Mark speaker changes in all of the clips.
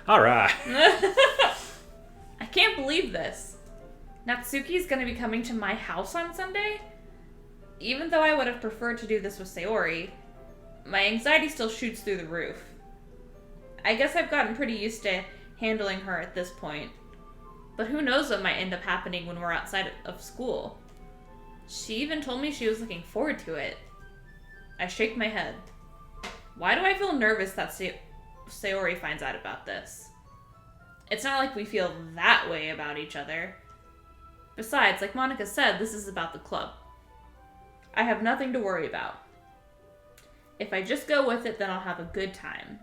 Speaker 1: All right.
Speaker 2: I can't believe this. Natsuki's gonna be coming to my house on Sunday? Even though I would have preferred to do this with Sayori, my anxiety still shoots through the roof. I guess I've gotten pretty used to handling her at this point. But who knows what might end up happening when we're outside of school. She even told me she was looking forward to it. I shake my head. Why do I feel nervous that Sayori finds out about this? It's not like we feel that way about each other. Besides, like Monica said, this is about the club. I have nothing to worry about. If I just go with it, then I'll have a good time.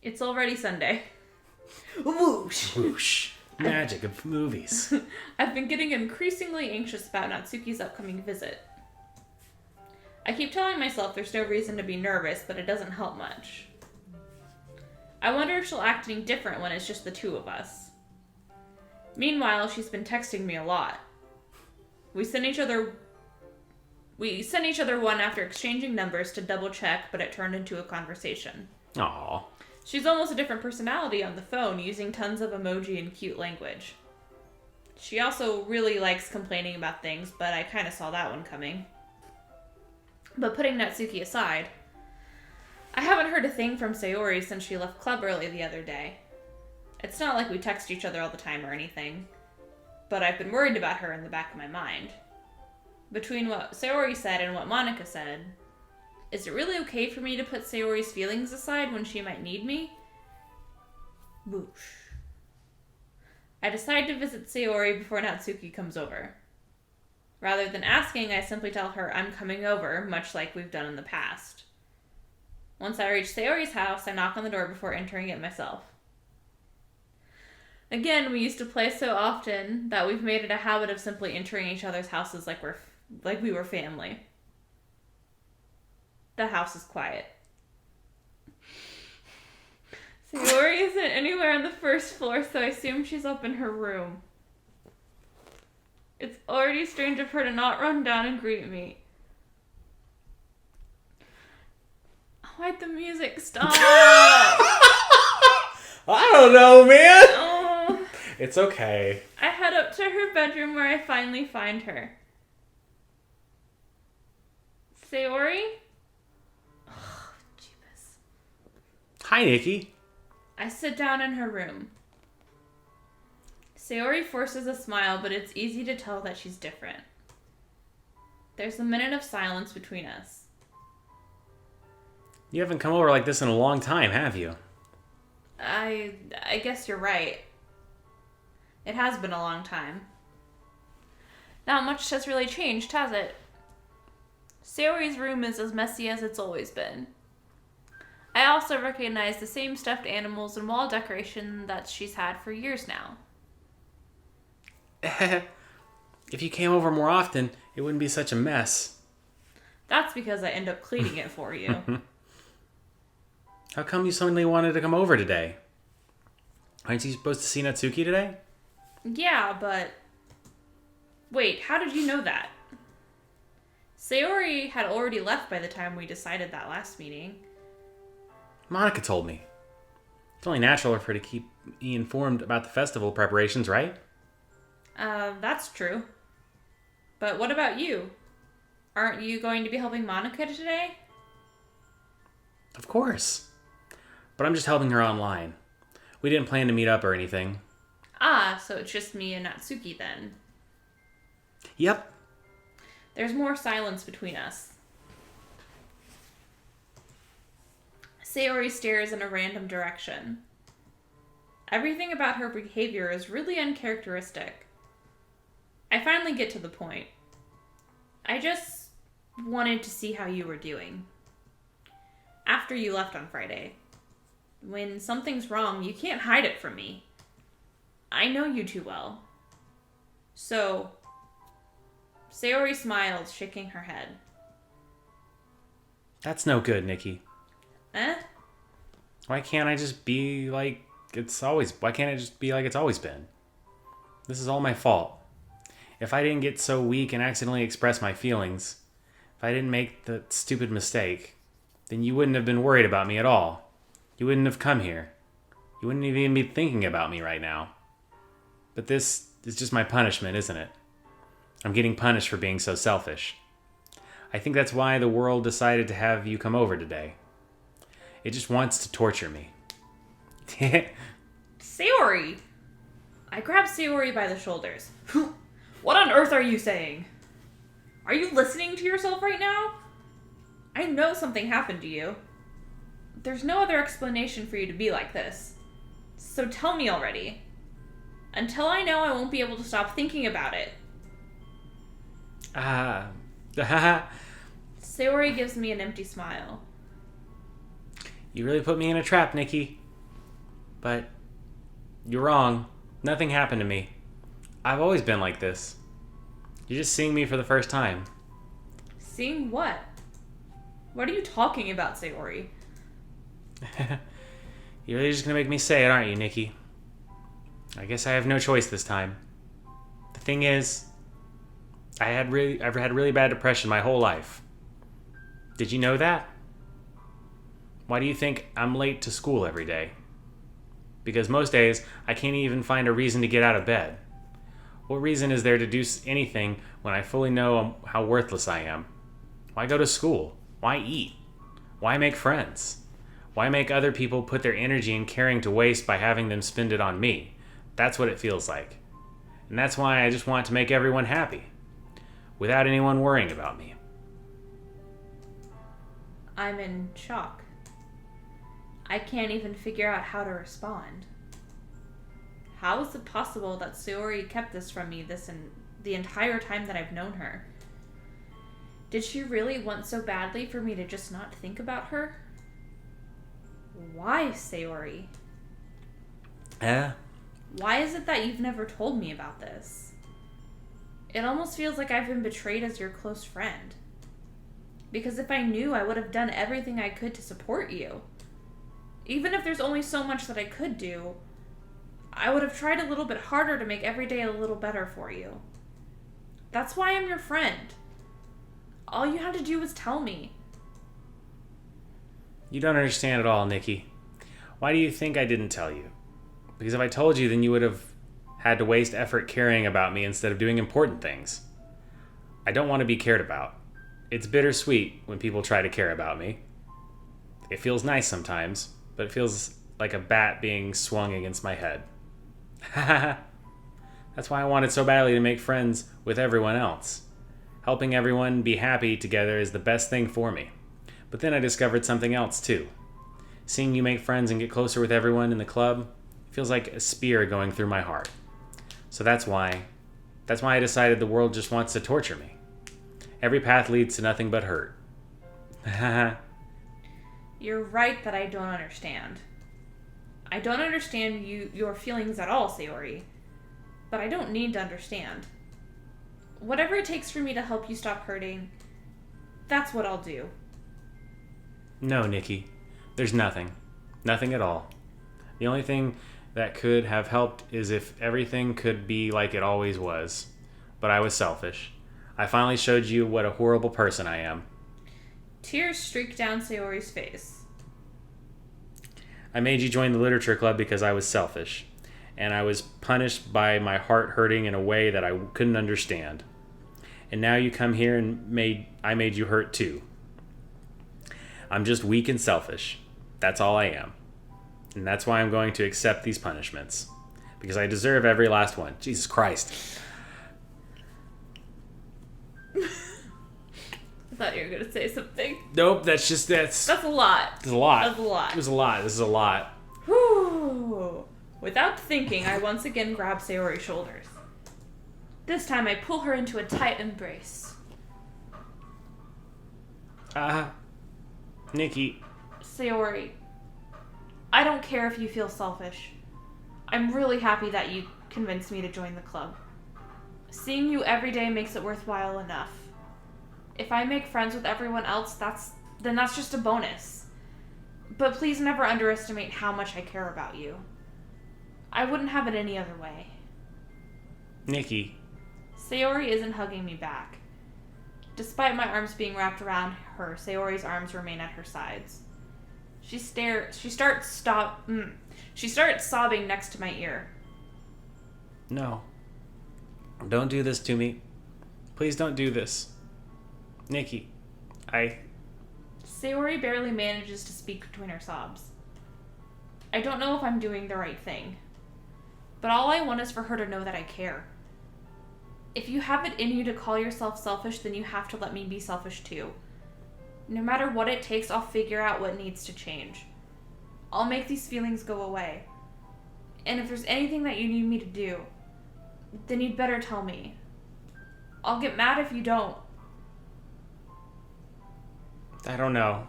Speaker 2: It's already Sunday. Whoosh!
Speaker 1: Whoosh. Magic of movies.
Speaker 2: I've been getting increasingly anxious about Natsuki's upcoming visit. I keep telling myself there's no reason to be nervous, but it doesn't help much. I wonder if she'll act any different when it's just the two of us. Meanwhile, she's been texting me a lot. We sent each other one after exchanging numbers to double check, but it turned into a conversation.
Speaker 1: Aww.
Speaker 2: She's almost a different personality on the phone, using tons of emoji and cute language. She also really likes complaining about things, but I kind of saw that one coming. But putting Natsuki aside, I haven't heard a thing from Sayori since she left club early the other day. It's not like we text each other all the time or anything, but I've been worried about her in the back of my mind. Between what Sayori said and what Monica said, is it really okay for me to put Sayori's feelings aside when she might need me? Whoosh. I decide to visit Sayori before Natsuki comes over. Rather than asking, I simply tell her I'm coming over, much like we've done in the past. Once I reach Sayori's house, I knock on the door before entering it myself. Again, we used to play so often that we've made it a habit of simply entering each other's houses like we were family. The house is quiet. Sayori isn't anywhere on the first floor, so I assume she's up in her room. It's already strange of her to not run down and greet me. Why'd the music stop?
Speaker 1: I don't know, man.
Speaker 2: Oh.
Speaker 1: It's okay.
Speaker 2: I head up to her bedroom where I finally find her. Sayori? Oh, jeebus.
Speaker 1: Hi, Nikki.
Speaker 2: I sit down in her room. Sayori forces a smile, but it's easy to tell that she's different. There's a minute of silence between us.
Speaker 1: You haven't come over like this in a long time, have you?
Speaker 2: I guess you're right. It has been a long time. Not much has really changed, has it? Sayori's room is as messy as it's always been. I also recognize the same stuffed animals and wall decoration that she's had for years now.
Speaker 1: If you came over more often, it wouldn't be such a mess.
Speaker 2: That's because I end up cleaning it for you.
Speaker 1: How come you suddenly wanted to come over today? Aren't you supposed to see Natsuki today?
Speaker 2: Yeah, but... Wait, how did you know that? Sayori had already left by the time we decided that last meeting.
Speaker 1: Monica told me. It's only natural for her to keep me informed about the festival preparations, right?
Speaker 2: That's true. But what about you? Aren't you going to be helping Monica today?
Speaker 1: Of course. But I'm just helping her online. We didn't plan to meet up or anything.
Speaker 2: Ah, so it's just me and Natsuki then.
Speaker 1: Yep.
Speaker 2: There's more silence between us. Sayori stares in a random direction. Everything about her behavior is really uncharacteristic. I finally get to the point. I just wanted to see how you were doing. After you left on Friday. When something's wrong, you can't hide it from me. I know you too well. So, Sayori smiled, shaking her head.
Speaker 1: That's no good, Nikki.
Speaker 2: Eh?
Speaker 1: Why can't I just be like why can't it just be like it's always been? This is all my fault. If I didn't get so weak and accidentally express my feelings, if I didn't make the stupid mistake, then you wouldn't have been worried about me at all. You wouldn't have come here. You wouldn't even be thinking about me right now. But this is just my punishment, isn't it? I'm getting punished for being so selfish. I think that's why the world decided to have you come over today. It just wants to torture me.
Speaker 2: Sayori! I grabbed Sayori by the shoulders. What on earth are you saying? Are you listening to yourself right now? I know something happened to you. There's no other explanation for you to be like this. So tell me already. Until I know, I won't be able to stop thinking about it. Sayori gives me an empty smile.
Speaker 1: You really put me in a trap, Nikki. But you're wrong. Nothing happened to me. I've always been like this. You're just seeing me for the first time.
Speaker 2: Seeing what? What are you talking about, Sayori?
Speaker 1: You're really just gonna make me say it, aren't you, Nikki? I guess I have no choice this time. The thing is, I've had really bad depression my whole life. Did you know that? Why do you think I'm late to school every day? Because most days, I can't even find a reason to get out of bed. What reason is there to do anything when I fully know how worthless I am? Why go to school? Why eat? Why make friends? Why make other people put their energy and caring to waste by having them spend it on me? That's what it feels like. And that's why I just want to make everyone happy, without anyone worrying about me.
Speaker 2: I'm in shock. I can't even figure out how to respond. How is it possible that Sayori kept this from me the entire time that I've known her? Did she really want so badly for me to just not think about her? Why, Sayori? Why is it that you've never told me about this? It almost feels like I've been betrayed as your close friend. Because if I knew, I would have done everything I could to support you. Even if there's only so much that I could do, I would have tried a little bit harder to make every day a little better for you. That's why I'm your friend. All you had to do was tell me.
Speaker 1: You don't understand at all, Nikki. Why do you think I didn't tell you? Because if I told you, then you would have had to waste effort caring about me instead of doing important things. I don't want to be cared about. It's bittersweet when people try to care about me. It feels nice sometimes, but it feels like a bat being swung against my head. That's why I wanted so badly to make friends with everyone else. Helping everyone be happy together is the best thing for me. But then I discovered something else too. Seeing you make friends and get closer with everyone in the club feels like a spear going through my heart. So that's why I decided the world just wants to torture me. Every path leads to nothing but hurt.
Speaker 2: You're right that I don't understand. I don't understand your feelings at all, Sayori. But I don't need to understand. Whatever it takes for me to help you stop hurting, that's what I'll do.
Speaker 1: No, Nikki. There's nothing. Nothing at all. The only thing that could have helped is if everything could be like it always was. But I was selfish. I finally showed you what a horrible person I am.
Speaker 2: Tears streaked down Sayori's face.
Speaker 1: I made you join the literature club because I was selfish. And I was punished by my heart hurting in a way that I couldn't understand. And now you come here and I made you hurt too. I'm just weak and selfish. That's all I am. And that's why I'm going to accept these punishments. Because I deserve every last one. Jesus Christ.
Speaker 2: I thought you were going to say something.
Speaker 1: Nope, that's
Speaker 2: a lot.
Speaker 1: It's a lot.
Speaker 2: That's a lot.
Speaker 1: It was a lot. This is a lot.
Speaker 2: Whew. Without thinking, I once again grab Sayori's shoulders. This time I pull her into a tight embrace.
Speaker 1: Nikki.
Speaker 2: Sayori, I don't care if you feel selfish. I'm really happy that you convinced me to join the club. Seeing you every day makes it worthwhile enough. If I make friends with everyone else, that's just a bonus. But please never underestimate how much I care about you. I wouldn't have it any other way.
Speaker 1: Nikki.
Speaker 2: Sayori isn't hugging me back. Despite my arms being wrapped around her, Sayori's arms remain at her sides. She starts sobbing next to my ear.
Speaker 1: No. Don't do this to me. Please don't do this. Nikki,
Speaker 2: Sayori barely manages to speak between her sobs. I don't know if I'm doing the right thing, but all I want is for her to know that I care. If you have it in you to call yourself selfish, then you have to let me be selfish too. No matter what it takes, I'll figure out what needs to change. I'll make these feelings go away. And if there's anything that you need me to do, then you'd better tell me. I'll get mad if you don't.
Speaker 1: I don't know.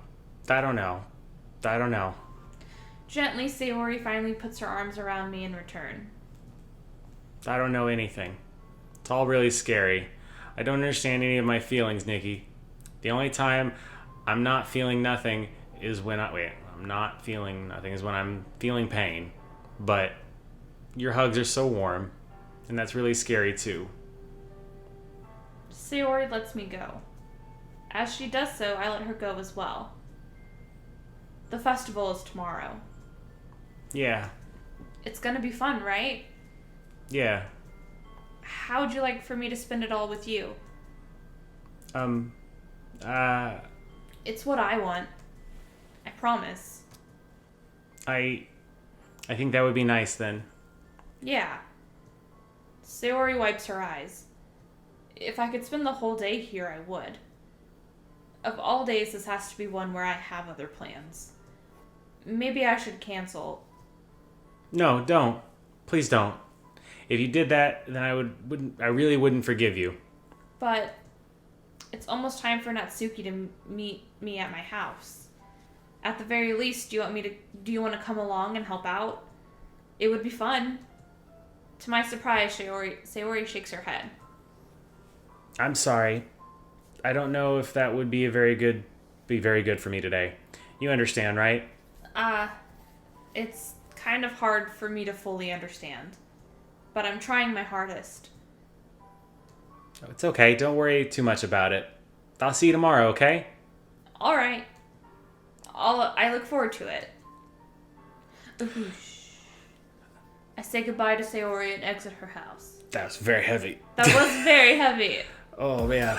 Speaker 2: Gently, Sayori finally puts her arms around me in return.
Speaker 1: I don't know anything. It's all really scary. I don't understand any of my feelings, Nikki. The only time I'm not feeling nothing is when I'm feeling pain. But your hugs are so warm, and that's really scary too.
Speaker 2: Sayori lets me go. As she does so, I let her go as well. The festival is tomorrow.
Speaker 1: Yeah.
Speaker 2: It's gonna be fun, right?
Speaker 1: Yeah.
Speaker 2: How'd you like for me to spend it all with you? It's what I want. I promise.
Speaker 1: I think that would be nice then.
Speaker 2: Yeah. Sayori wipes her eyes. If I could spend the whole day here, I would. Of all days, this has to be one where I have other plans. Maybe I should cancel.
Speaker 1: No, don't. Please don't. If you did that, then I really wouldn't forgive you.
Speaker 2: But it's almost time for Natsuki to meet me at my house. At the very least, do you want to come along and help out? It would be fun. To my surprise, Sayori shakes her head.
Speaker 1: I'm sorry. I don't know if that would be very good for me today. You understand, right?
Speaker 2: It's kind of hard for me to fully understand. But I'm trying my hardest.
Speaker 1: It's okay. Don't worry too much about it. I'll see you tomorrow, okay?
Speaker 2: All right. I look forward to it. I say goodbye to Sayori and exit her house.
Speaker 1: That was very heavy.
Speaker 2: That was very heavy.
Speaker 1: Oh, man.